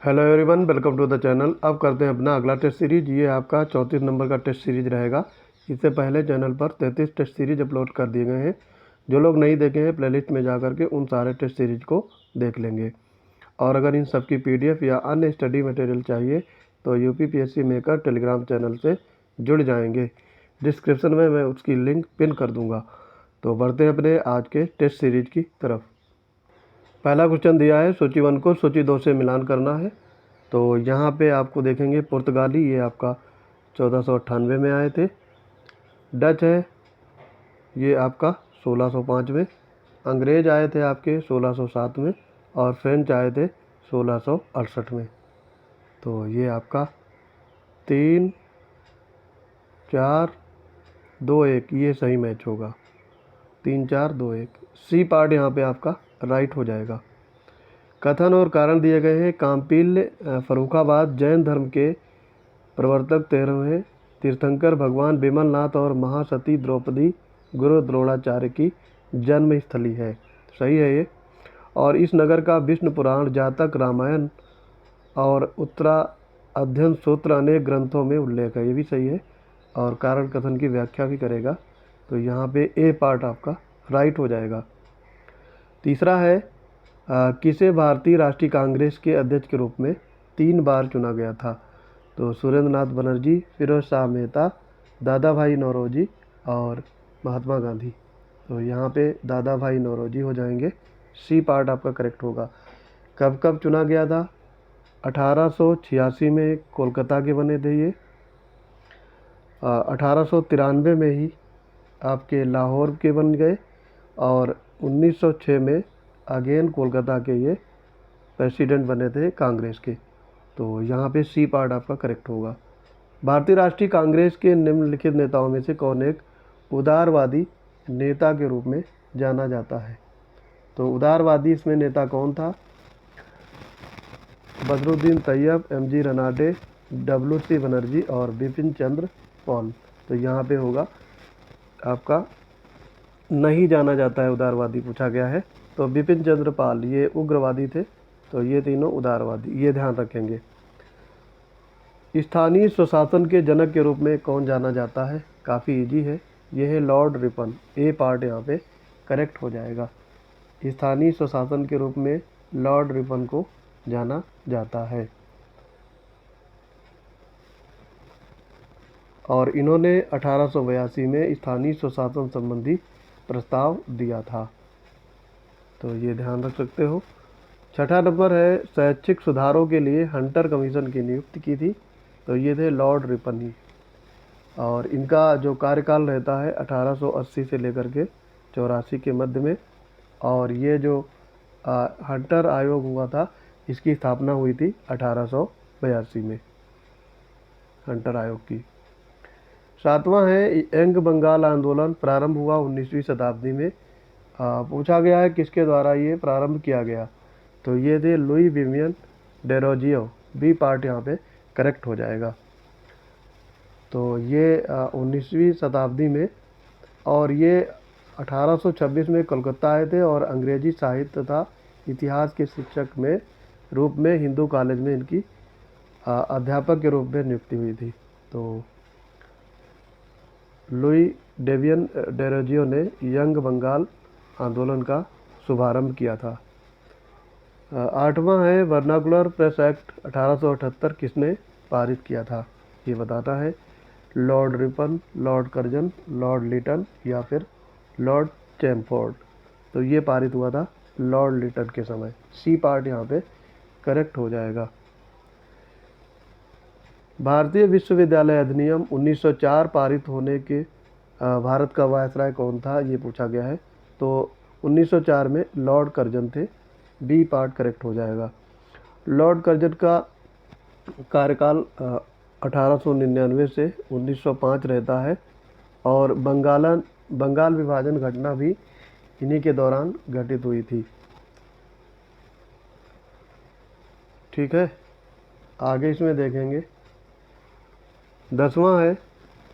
Hello everyone, welcome to the channel. अब करते हैं अपना अगला टेस्ट सीरीज। ये आपका 34 नंबर का टेस्ट सीरीज रहेगा। इससे पहले चैनल पर 33 टेस्ट सीरीज अपलोड कर दिए गए हैं। जो लोग नहीं देखे हैं, प्लेलिस्ट में जा कर के उन सारे टेस्ट सीरीज को देख लेंगे। और अगर इन सब की PDF या अन्य स्टडी मटेरियल चाहिए तो UPPSC मेकर टेलीग्राम चैनल से जुड़ जाएंगे। डिस्क्रिप्शन में मैं उसकी लिंक पिन कर दूँगा। तो बढ़ते हैं अपने आज के टेस्ट सीरीज की तरफ। पहला क्वेश्चन दिया है, सूची 1 को सूची 2 से मिलान करना है। तो यहाँ पे आपको देखेंगे पुर्तगाली, ये आपका 1498 में आए थे। डच है, ये आपका 1605 में। अंग्रेज आए थे आपके 1607 में। और फ्रेंच आए थे 1668 में। तो ये आपका 3 4 2 1 ये सही मैच होगा। 3 4 2 1 सी पार्ट यहाँ पे आपका राइट हो जाएगा। कथन और कारण दिए गए हैं। काम्पिल्य फर्रुखाबाद जैन धर्म के प्रवर्तक 13वें तीर्थंकर भगवान विमलनाथ और महासती द्रौपदी गुरु द्रोणाचार्य की जन्म स्थली है। सही है ये। और इस नगर का विष्णु पुराण, जातक, रामायण और उत्तरा अध्ययन सूत्र अनेक ग्रंथों में उल्लेख है। ये भी सही है। और कारण कथन की व्याख्या भी करेगा। तो यहाँ पे ए पार्ट आपका राइट हो जाएगा। तीसरा है, किसे भारतीय राष्ट्रीय कांग्रेस के अध्यक्ष के रूप में 3 बार चुना गया था? तो सुरेंद्र नाथ बनर्जी, फिरोज शाह मेहता, दादा भाई नौरोजी और महात्मा गांधी। तो यहाँ पे दादा भाई नौरोजी हो जाएंगे। सी पार्ट आपका करेक्ट होगा। कब कब चुना गया था? 1886 में कोलकाता के बने थे ये। 1893 में ही आपके लाहौर के बन गए। और 1906 में अगेन कोलकाता के ये प्रेसिडेंट बने थे कांग्रेस के। तो यहाँ पे सी पार्ट आपका करेक्ट होगा। भारतीय राष्ट्रीय कांग्रेस के निम्नलिखित नेताओं में से कौन एक उदारवादी नेता के रूप में जाना जाता है? तो उदारवादी इसमें नेता कौन था? बदरुद्दीन तैयब, MG रनाडे, WC बनर्जी और बिपिन चंद्र पॉल। तो यहाँ पे होगा आपका नहीं जाना जाता है, उदारवादी पूछा गया है। तो बिपिन चंद्र पाल ये उग्रवादी थे। तो ये तीनों उदारवादी, ये ध्यान रखेंगे। स्थानीय स्वशासन के जनक के रूप में कौन जाना जाता है? काफ़ी इजी है। यह है लॉर्ड रिपन। ए पार्ट यहाँ पे करेक्ट हो जाएगा। स्थानीय स्वशासन के रूप में लॉर्ड रिपन को जाना जाता है। और इन्होंने 1882 में स्थानीय स्वशासन संबंधी प्रस्ताव दिया था। तो ये ध्यान रख सकते हो। छठा नंबर है, शैक्षिक सुधारों के लिए हंटर कमीशन की नियुक्ति की थी। तो ये थे लॉर्ड रिपन ही। और इनका जो कार्यकाल रहता है 1880 से लेकर के 84 के मध्य में। और ये जो हंटर आयोग हुआ था, इसकी स्थापना हुई थी 1882 में, हंटर आयोग की। सातवां है, यंग बंगाल आंदोलन प्रारंभ हुआ 19वीं शताब्दी में। पूछा गया है किसके द्वारा ये प्रारंभ किया गया? तो ये थे लुई विवियन डेरोजियो। बी पार्ट यहाँ पे करेक्ट हो जाएगा। तो ये 19वीं शताब्दी में, और ये 1826 में कलकत्ता आए थे। और अंग्रेजी साहित्य तथा इतिहास के शिक्षक में रूप में हिंदू कॉलेज में इनकी अध्यापक के रूप में नियुक्ति हुई थी। तो लुई डेवियन डेरोजियो ने यंग बंगाल आंदोलन का शुभारंभ किया था। आठवां है, वर्नाकुलर प्रेस एक्ट 1878 किसने पारित किया था? ये बताता है। Lord Ripon, Lord Curzon, Lord Lytton या फिर लॉर्ड चैमफोर्ड। तो ये पारित हुआ था लॉर्ड लिटन के समय। सी पार्ट यहाँ पे करेक्ट हो जाएगा। भारतीय विश्वविद्यालय अधिनियम 1904 पारित होने के भारत का वायसराय कौन था? ये पूछा गया है। तो 1904 में लॉर्ड कर्जन थे। बी पार्ट करेक्ट हो जाएगा। लॉर्ड कर्जन का कार्यकाल 1899 से 1905 रहता है। और बंगाल विभाजन घटना भी इन्हीं के दौरान घटित हुई थी। ठीक है, आगे इसमें देखेंगे। 10वां है,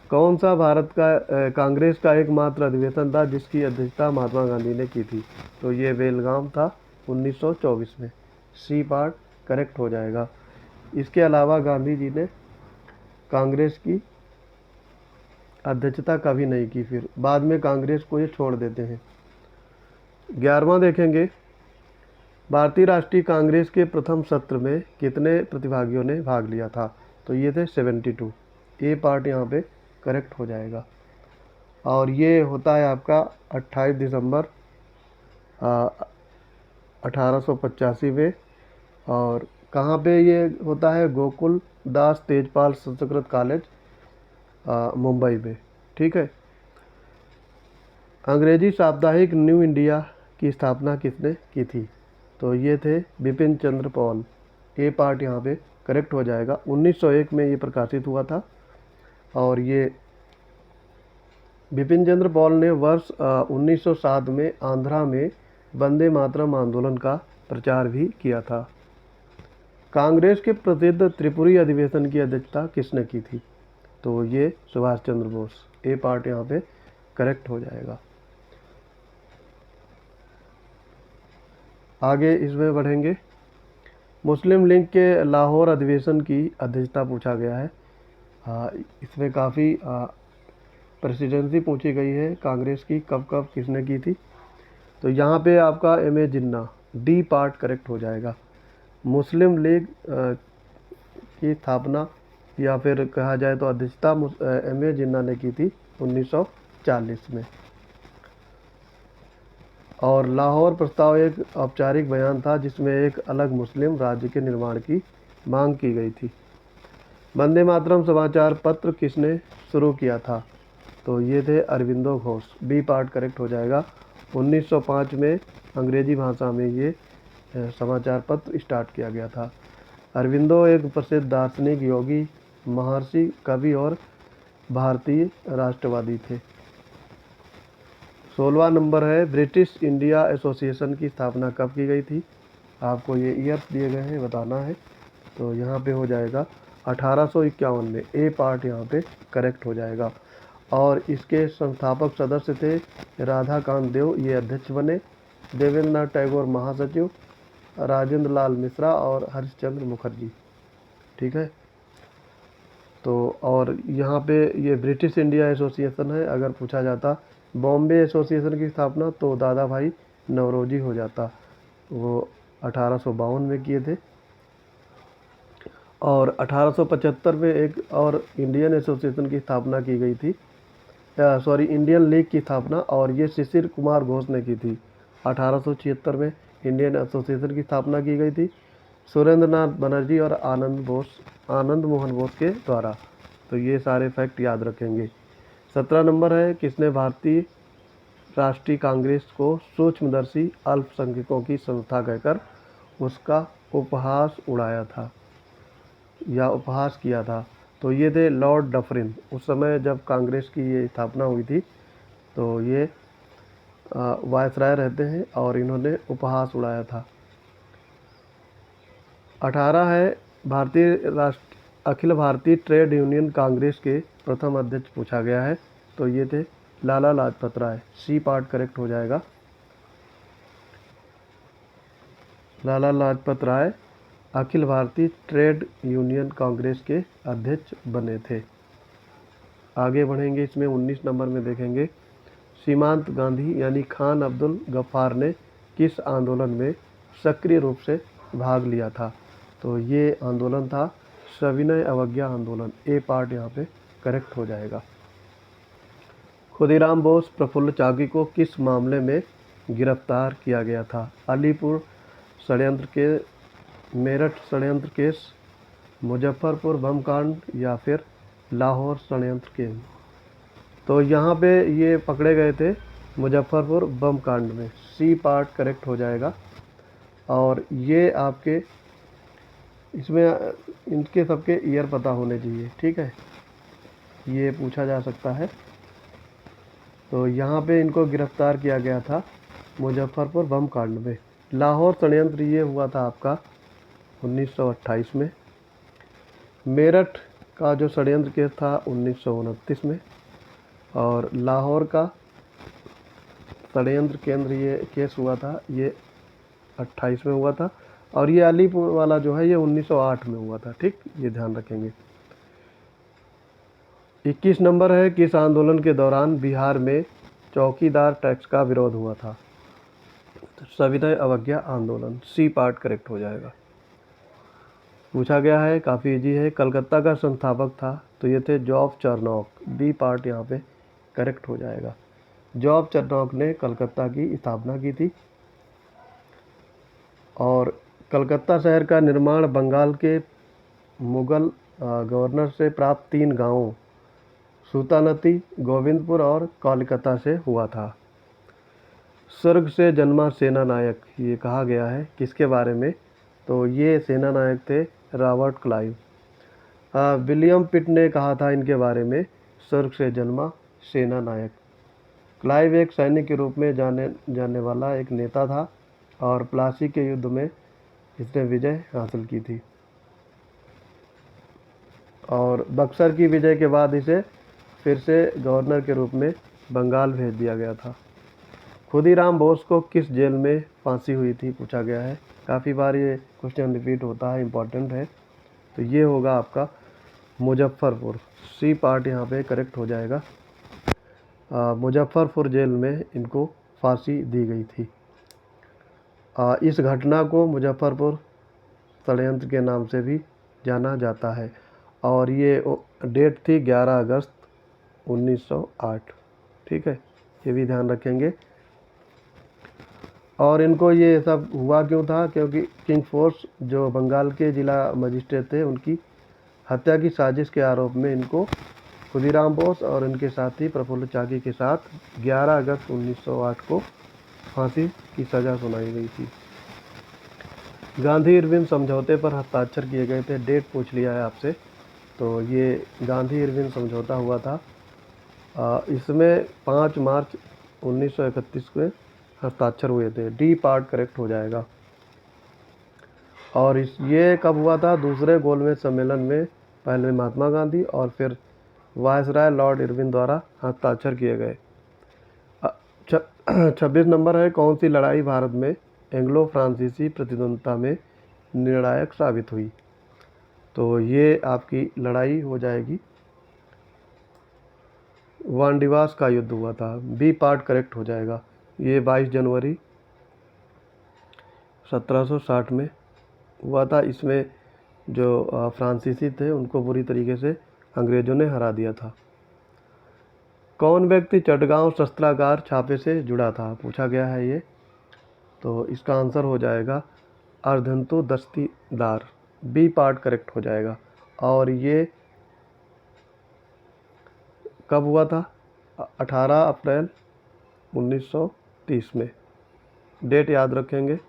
कौन सा भारत का कांग्रेस का एकमात्र अधिवेशन था जिसकी अध्यक्षता महात्मा गांधी ने की थी? तो ये बेलगाम था 1924 में। सी पार्ट करेक्ट हो जाएगा। इसके अलावा गांधी जी ने कांग्रेस की अध्यक्षता कभी नहीं की, फिर बाद में कांग्रेस को ये छोड़ देते हैं। 11वां देखेंगे, भारतीय राष्ट्रीय कांग्रेस के प्रथम सत्र में कितने प्रतिभागियों ने भाग लिया था? तो ये थे 72। ए पार्ट यहाँ पे करेक्ट हो जाएगा। और ये होता है आपका 28 दिसंबर 1885 में। और कहाँ पे ये होता है? गोकुल दास तेजपाल संस्कृत कॉलेज मुंबई में। ठीक है। अंग्रेजी साप्ताहिक न्यू इंडिया की स्थापना किसने की थी? तो ये थे बिपिन चंद्र पॉल। ए पार्ट यहाँ पे करेक्ट हो जाएगा। 1901 में ये प्रकाशित हुआ था। और ये बिपिन चंद्र पॉल ने वर्ष 1907 में आंध्रा में वंदे मातरम आंदोलन का प्रचार भी किया था। कांग्रेस के प्रसिद्ध त्रिपुरी अधिवेशन की अध्यक्षता किसने की थी? तो ये सुभाष चंद्र बोस। ए पार्ट यहाँ पे करेक्ट हो जाएगा। आगे इसमें बढ़ेंगे। मुस्लिम लीग के लाहौर अधिवेशन की अध्यक्षता पूछा गया है। इसमें काफ़ी प्रेसिडेंसी पूछी गई है कांग्रेस की, कब कब किसने की थी। तो यहाँ पे आपका M.A. जिन्ना, डी पार्ट करेक्ट हो जाएगा। मुस्लिम लीग की स्थापना या फिर कहा जाए तो अध्यक्षता M.A. जिन्ना ने की थी 1940 में। और लाहौर प्रस्ताव एक औपचारिक बयान था जिसमें एक अलग मुस्लिम राज्य के निर्माण की मांग की गई थी। वंदे मातरम समाचार पत्र किसने शुरू किया था? तो ये थे Aurobindo Ghosh. B part correct हो जाएगा। 1905 में अंग्रेजी भाषा में ये समाचार पत्र स्टार्ट किया गया था। अरविंदो एक प्रसिद्ध दार्शनिक, योगी, महर्षि, कवि और भारतीय राष्ट्रवादी थे। 16वां नंबर है, ब्रिटिश इंडिया एसोसिएशन की स्थापना कब की गई थी? आपको ये ईयर्स दिए गए हैं, बताना है। तो यहाँ पे हो जाएगा 1851 में। ए पार्ट यहाँ पे करेक्ट हो जाएगा। और इसके संस्थापक सदस्य थे राधाकांत देव, ये अध्यक्ष बने। देवेंद्र नाथ टैगोर महासचिव, राजेंद्र लाल मिश्रा और हरिश्चंद्र मुखर्जी। ठीक है। तो और यहाँ पे ये ब्रिटिश इंडिया एसोसिएशन है। अगर पूछा जाता बॉम्बे एसोसिएशन की स्थापना तो दादा भाई नौरोजी हो जाता, वो 1852 में किए थे। और 1875 में एक और इंडियन एसोसिएशन की स्थापना की गई थी, इंडियन लीग की स्थापना, और ये शिशिर कुमार घोष ने की थी। 1876 में इंडियन एसोसिएशन की स्थापना की गई थी सुरेंद्र नाथ बनर्जी और आनंद मोहन बोस के द्वारा। तो ये सारे फैक्ट याद रखेंगे। 17 नंबर है, किसने भारतीय राष्ट्रीय कांग्रेस को सूक्ष्मदर्शी अल्पसंख्यकों की संस्था कहकर उसका उपहास उड़ाया था या उपहास किया था? तो ये थे लॉर्ड डफरिन। उस समय जब कांग्रेस की ये स्थापना हुई थी तो ये वायसराय रहते हैं और इन्होंने उपहास उड़ाया था। 18 है, अखिल भारतीय ट्रेड यूनियन कांग्रेस के प्रथम अध्यक्ष पूछा गया है। तो ये थे Lala Lajpat Rai. C part correct हो जाएगा। लाला लाजपत राय अखिल भारतीय ट्रेड यूनियन कांग्रेस के अध्यक्ष बने थे। आगे बढ़ेंगे। इसमें 19 नंबर में देखेंगे, सीमांत गांधी यानी खान अब्दुल गफ्फार ने किस आंदोलन में सक्रिय रूप से भाग लिया था? तो ये आंदोलन था सविनय अवज्ञा आंदोलन। ए पार्ट यहाँ पे करेक्ट हो जाएगा। खुदीराम बोस प्रफुल्ल चाकी को किस मामले में गिरफ्तार किया गया था? अलीपुर षड्यंत्र के, मेरठ षड्यंत्र केस, मुजफ्फरपुर बम कांड या फिर लाहौर षड्यंत्र केस? तो यहाँ पे ये पकड़े गए थे मुजफ्फरपुर बम कांड में। सी पार्ट करेक्ट हो जाएगा। और ये आपके इसमें इनके सबके ईयर पता होने चाहिए। ठीक है, ये पूछा जा सकता है। तो यहाँ पे इनको गिरफ्तार किया गया था मुजफ्फरपुर बम कांड में। लाहौर षड्यंत्र ये हुआ था आपका 1928 में। मेरठ का जो षड्यंत्र केस था 1929 में। और लाहौर का षड्यंत्र केंद्र ये केस हुआ था, ये 28 में हुआ था। और ये अलीपुर वाला जो है ये 1908 में हुआ था। ठीक, ये ध्यान रखेंगे। 21 नंबर है, किस आंदोलन के दौरान बिहार में चौकीदार टैक्स का विरोध हुआ था? सविनय अवज्ञा आंदोलन, सी पार्ट करेक्ट हो जाएगा। पूछा गया है, काफ़ी इजी है। कलकत्ता का संस्थापक था, तो ये थे जॉब चरनॉक, बी पार्ट यहाँ पे करेक्ट हो जाएगा। जॉब चरनॉक ने कलकत्ता की स्थापना की थी। और कलकत्ता शहर का निर्माण बंगाल के मुगल गवर्नर से प्राप्त 3 गांवों सूतानती, गोविंदपुर और कोलकाता से हुआ था। स्वर्ग से जन्मा सेना नायक, ये कहा गया है किसके बारे में? तो ये सेना नायक थे रॉबर्ट क्लाइव। विलियम पिट ने कहा था इनके बारे में, स्वर्ग से जन्मा सेना नायक। क्लाइव एक सैनिक के रूप में जाने वाला एक नेता था और प्लासी के युद्ध में इसने विजय हासिल की थी। और बक्सर की विजय के बाद इसे फिर से गवर्नर के रूप में बंगाल भेज दिया गया था। खुदीराम बोस को किस जेल में फांसी हुई थी? पूछा गया है। काफ़ी बार ये क्वेश्चन रिपीट होता है, इम्पॉर्टेंट है। तो ये होगा आपका मुजफ्फरपुर, सी पार्ट यहाँ पे करेक्ट हो जाएगा। मुजफ्फरपुर जेल में इनको फांसी दी गई थी। इस घटना को मुजफ्फरपुर षड्यंत्र के नाम से भी जाना जाता है और ये डेट थी 11 अगस्त 1908। ठीक है, ये भी ध्यान रखेंगे। और इनको ये सब हुआ क्यों था? क्योंकि किंग फोर्स जो बंगाल के जिला मजिस्ट्रेट थे, उनकी हत्या की साजिश के आरोप में इनको खुदीराम बोस और इनके साथी प्रफुल्ल चाकी के साथ 11 अगस्त 1908 को फांसी की सज़ा सुनाई गई थी। गांधी इरविन समझौते पर हस्ताक्षर किए गए थे, डेट पूछ लिया है आपसे। तो ये गांधी इरविन समझौता हुआ था, इसमें 5 मार्च 1931 को हस्ताक्षर हुए थे। डी पार्ट करेक्ट हो जाएगा। और ये कब हुआ था? दूसरे गोलमेज सम्मेलन में पहले महात्मा गांधी और फिर वायसराय लॉर्ड इरविन द्वारा हस्ताक्षर किए गए। 26 नंबर है, कौन सी लड़ाई भारत में एंग्लो फ्रांसीसी प्रतिद्वंद्विता में निर्णायक साबित हुई? तो ये आपकी लड़ाई हो जाएगी, वानडिवास का युद्ध हुआ था। बी पार्ट करेक्ट हो जाएगा। ये 22 जनवरी 1760 में हुआ था। इसमें जो फ्रांसीसी थे उनको बुरी तरीके से अंग्रेज़ों ने हरा दिया था। कौन व्यक्ति चटगांव शस्त्रागार छापे से जुड़ा था? पूछा गया है ये। तो इसका आंसर हो जाएगा अर्धंतु दस्तीदार, बी पार्ट करेक्ट हो जाएगा। और ये कब हुआ था? 18 अप्रैल 1930 में, डेट याद रखेंगे।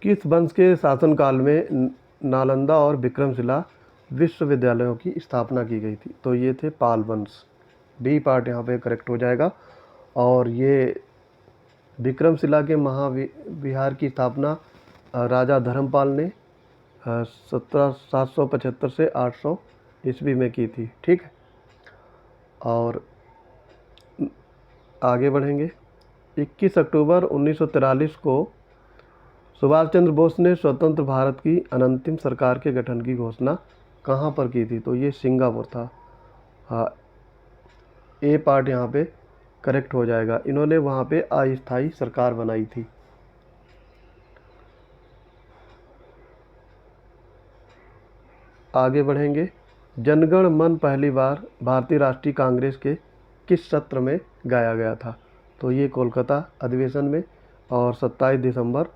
किस वंश के शासनकाल में नालंदा और विक्रमशिला विश्वविद्यालयों की स्थापना की गई थी? तो ये थे पाल वंश, बी पार्ट यहाँ पे करेक्ट हो जाएगा। और ये विक्रमशिला के महाविहार की स्थापना राजा धर्मपाल ने 775 से 800 ईस्वी में की थी। ठीक है, और आगे बढ़ेंगे। 21 अक्टूबर 1943 को सुभाष चंद्र बोस ने स्वतंत्र भारत की अनंतिम सरकार के गठन की घोषणा कहाँ पर की थी? तो ये सिंगापुर था। हाँ, ए पार्ट यहाँ पे करेक्ट हो जाएगा। इन्होंने वहाँ पे अस्थायी सरकार बनाई थी। आगे बढ़ेंगे। जनगण मन पहली बार भारतीय राष्ट्रीय कांग्रेस के किस सत्र में गाया गया था? तो ये कोलकाता अधिवेशन में और 27 दिसंबर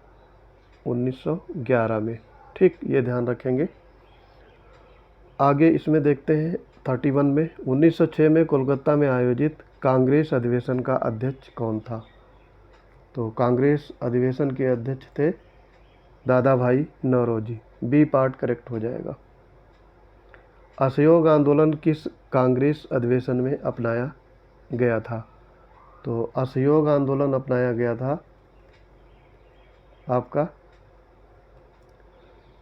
1911 में। ठीक, ये ध्यान रखेंगे। आगे इसमें देखते हैं 31 में 1906 में कोलकाता में आयोजित कांग्रेस अधिवेशन का अध्यक्ष कौन था? तो कांग्रेस अधिवेशन के अध्यक्ष थे दादा भाई नौरोजी, बी पार्ट करेक्ट हो जाएगा। असहयोग आंदोलन किस कांग्रेस अधिवेशन में अपनाया गया था? तो असहयोग आंदोलन अपनाया गया था आपका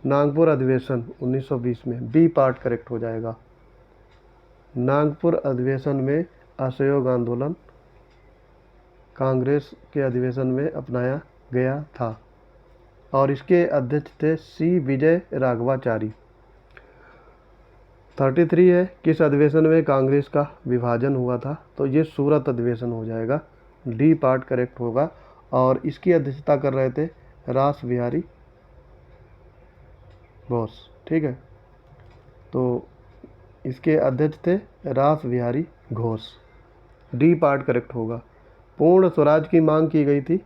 नागपुर अधिवेशन 1920 में, बी पार्ट करेक्ट हो जाएगा। नागपुर अधिवेशन में असहयोग आंदोलन कांग्रेस के अधिवेशन में अपनाया गया था। और इसके अध्यक्ष थे सी विजय राघवाचारी। 33 है, किस अधिवेशन में कांग्रेस का विभाजन हुआ था? तो ये सूरत अधिवेशन हो जाएगा, डी पार्ट करेक्ट होगा। और इसकी अध्यक्षता कर रहे थे रास बिहारी घोष। ठीक है, तो इसके अध्यक्ष थे रास Bihari Ghosh, D part correct होगा। पूर्ण स्वराज की मांग की गई थी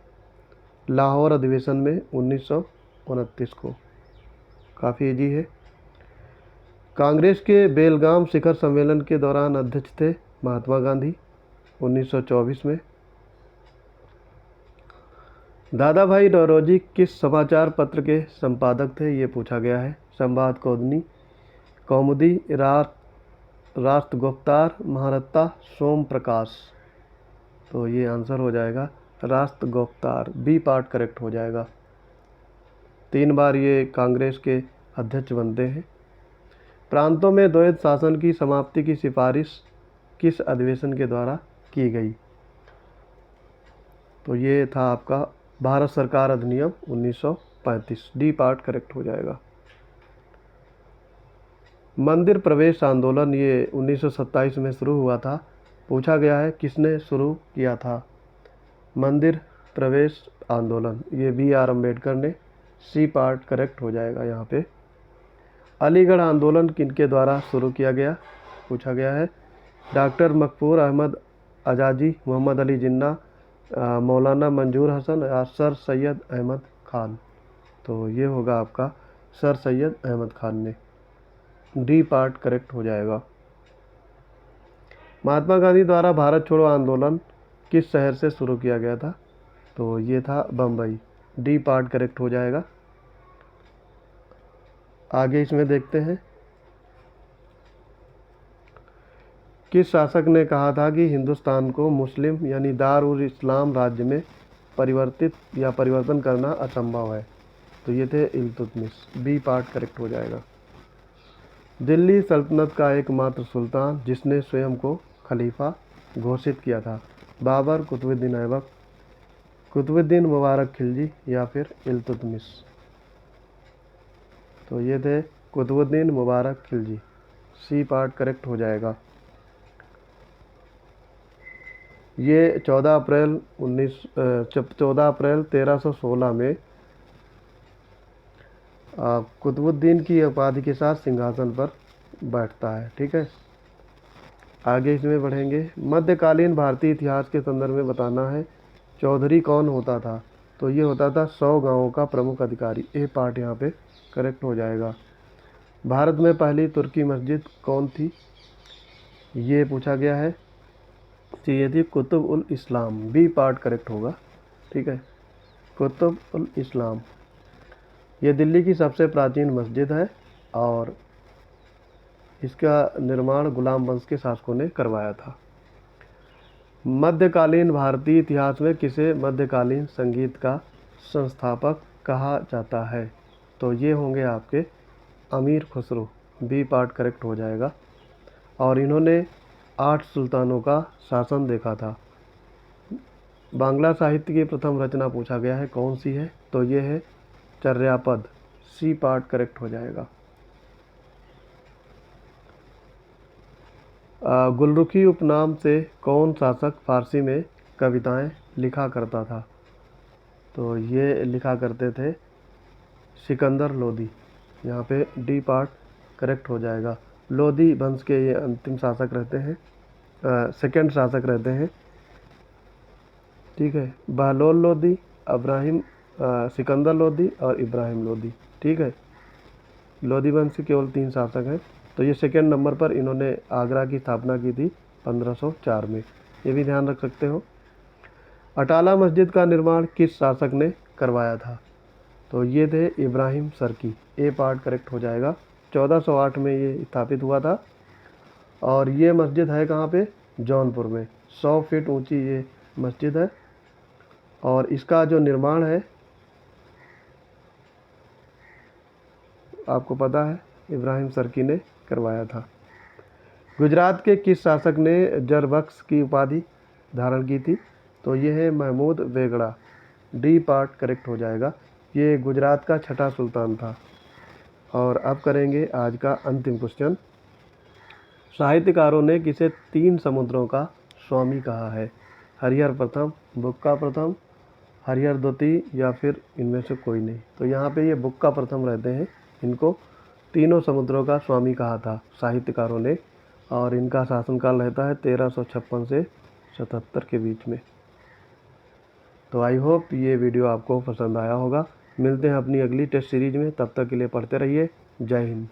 लाहौर अधिवेशन में 1929 को, काफ़ी इजी है। कांग्रेस के बेलगाम शिखर सम्मेलन के दौरान अध्यक्ष थे महात्मा गांधी 1924 में। दादा भाई नौरोजी किस समाचार पत्र के संपादक थे? ये पूछा गया है। संवाद कौमुदी, राष्ट्रगुप्तार, महारत्ता, सोम प्रकाश। तो ये आंसर हो जाएगा राष्ट्रगुप्तार, बी पार्ट करेक्ट हो जाएगा। 3 बार ये कांग्रेस के अध्यक्ष बनते हैं। प्रांतों में द्वैध शासन की समाप्ति की सिफारिश किस अधिवेशन के द्वारा की गई? तो ये था आपका भारत सरकार अधिनियम 1935, डी पार्ट करेक्ट हो जाएगा। मंदिर प्रवेश आंदोलन ये 1927 में शुरू हुआ था। पूछा गया है किसने शुरू किया था मंदिर प्रवेश आंदोलन? ये B.R. अम्बेडकर ने, सी पार्ट करेक्ट हो जाएगा यहाँ पे। अलीगढ़ आंदोलन किनके द्वारा शुरू किया गया? पूछा गया है। डॉक्टर मकफूर अहमद आज़ादी, मोहम्मद अली जिन्ना, मौलाना मंजूर हसन या सर सैयद अहमद खान। तो ये होगा आपका सर सैयद अहमद खान ने, डी पार्ट करेक्ट हो जाएगा। महात्मा गांधी द्वारा भारत छोड़ो आंदोलन किस शहर से शुरू किया गया था? तो ये था बम्बई, डी पार्ट करेक्ट हो जाएगा। आगे इसमें देखते हैं, किस शासक ने कहा था कि हिंदुस्तान को मुस्लिम यानी दार उल इस्लाम राज्य में परिवर्तन करना असंभव है? तो ये थे इल्तुतमिश, बी पार्ट करेक्ट हो जाएगा। दिल्ली सल्तनत का एकमात्र सुल्तान जिसने स्वयं को खलीफा घोषित किया था? बाबर, कुतुबुद्दीन ऐबक, कुतुबुद्दीन मुबारक खिलजी या फिर इल्तुतमिश? तो ये थे Qutbuddin Mubarak Khilji, C part correct हो जाएगा। ये 14 अप्रैल 1316 में कुतुबुद्दीन की उपाधि के साथ सिंहासन पर बैठता है। ठीक है, आगे इसमें बढ़ेंगे। मध्यकालीन भारतीय इतिहास के संदर्भ में बताना है, चौधरी कौन होता था? तो ये होता था 100 गांवों का प्रमुख अधिकारी, ए पार्ट यहाँ पे करेक्ट हो जाएगा। भारत में पहली तुर्की मस्जिद कौन थी? ये पूछा गया है, तो ये थी Qutub ul Islam, B part correct होगा। ठीक है, कुतुब उल इस्लाम ये दिल्ली की सबसे प्राचीन मस्जिद है और इसका निर्माण गुलाम वंश के शासकों ने करवाया था। मध्यकालीन भारतीय इतिहास में किसे मध्यकालीन संगीत का संस्थापक कहा जाता है? तो ये होंगे आपके अमीर खुसरो, बी पार्ट करेक्ट हो जाएगा। और इन्होंने 8 सुल्तानों का शासन देखा था। बांग्ला साहित्य की प्रथम रचना पूछा गया है, कौन सी है? तो ये है चर्यापद, सी पार्ट करेक्ट हो जाएगा। गुलरुखी उपनाम से कौन शासक फारसी में कविताएं लिखा करता था? तो ये लिखा करते थे सिकंदर लोदी, यहाँ पे डी पार्ट करेक्ट हो जाएगा। लोदी वंश के ये अंतिम शासक रहते हैं, सेकंड शासक रहते हैं। ठीक है, बहलोल लोदी, सिकंदर लोदी और इब्राहिम लोदी। ठीक है, लोदी वंश के केवल 3 शासक हैं। तो ये सेकंड नंबर पर इन्होंने आगरा की स्थापना की थी 1504 में, ये भी ध्यान रख सकते हो। अटाला मस्जिद का निर्माण किस शासक ने करवाया था? तो ये थे इब्राहिम सरकी, ए पार्ट करेक्ट हो जाएगा। 1408 में ये स्थापित हुआ था और ये मस्जिद है कहाँ पे? जौनपुर में। 100 फीट ऊंची ये मस्जिद है और इसका जो निर्माण है आपको पता है इब्राहिम सरकी ने करवाया था। गुजरात के किस शासक ने जरबख्श की उपाधि धारण की थी? तो ये है Mahmud Begada, D part correct हो जाएगा। ये गुजरात का छठा सुल्तान था। और अब करेंगे आज का अंतिम क्वेश्चन। साहित्यकारों ने किसे 3 समुद्रों का स्वामी कहा है? हरिहर प्रथम, बुक्का प्रथम, हरिहर द्वितीय या फिर इनमें से कोई नहीं। तो यहाँ पे ये बुक्का प्रथम रहते हैं। इनको तीनों समुद्रों का स्वामी कहा था साहित्यकारों ने, और इनका शासनकाल रहता है 1356 से 77 के बीच में। तो आई होप ये वीडियो आपको पसंद आया होगा। मिलते हैं अपनी अगली टेस्ट सीरीज में, तब तक के लिए पढ़ते रहिए। जय हिंद।